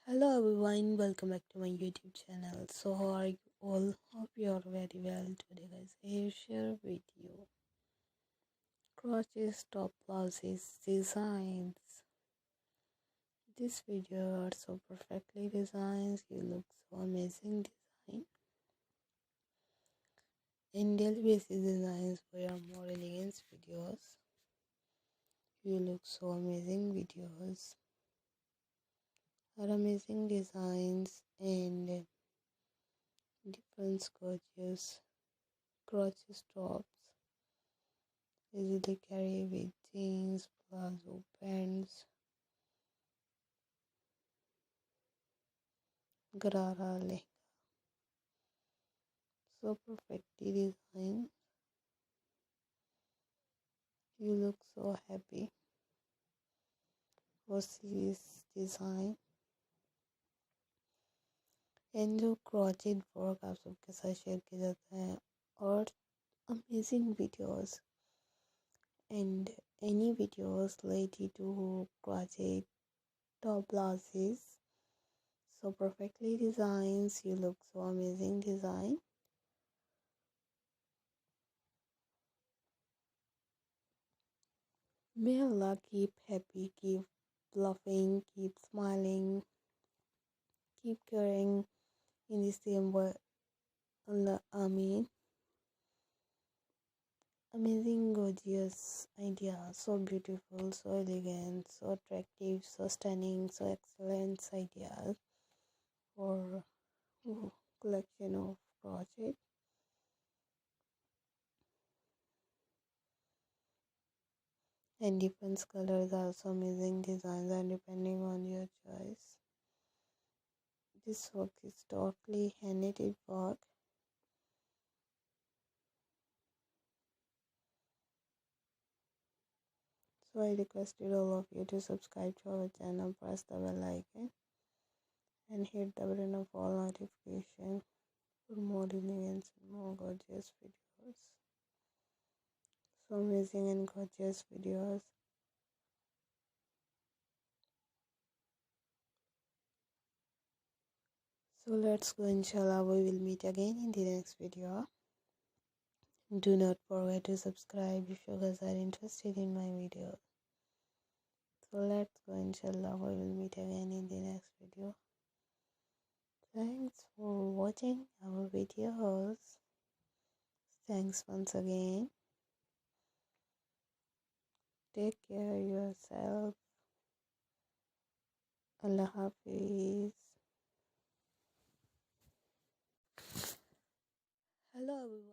Hello everyone, welcome back to my YouTube channel. So how are you all? Hope you are very well today guys. I share with you crochet top blouses designs. This video are so perfectly designed. You look so amazing design. In daily basis designs for your more elegant videos. You look so amazing videos. Are amazing designs and different gorgeous crochet tops. Easily carry with jeans, palazzo pants, garara lehenga. So perfectly designed. You look so happy for this design. And जो crochet work आप सबके साथ share किया जाता है और amazing videos and any videos related to crochet top blouses. So perfectly designs. You look so amazing design. May Allah keep happy, keep laughing, keep smiling, keep caring in the same way. Allah, Ameen. Amazing, gorgeous idea. So beautiful, so elegant, so attractive, so stunning, so excellent ideas for collection of crochet. And different colors are also amazing designs and depending on your choice. This work is totally hand-knitted work. So I requested all of you to subscribe to our channel, press the bell icon and hit the button of all notification for more elegant and more gorgeous videos. So amazing and gorgeous videos. So let's go, inshallah. We will meet again in the next video. Do not forget to subscribe if you guys are interested in my videos. So let's go, inshallah. We will meet again in the next video. Thanks for watching our videos. Thanks once again. Take care of yourself. Allah Hafiz. Hello everyone.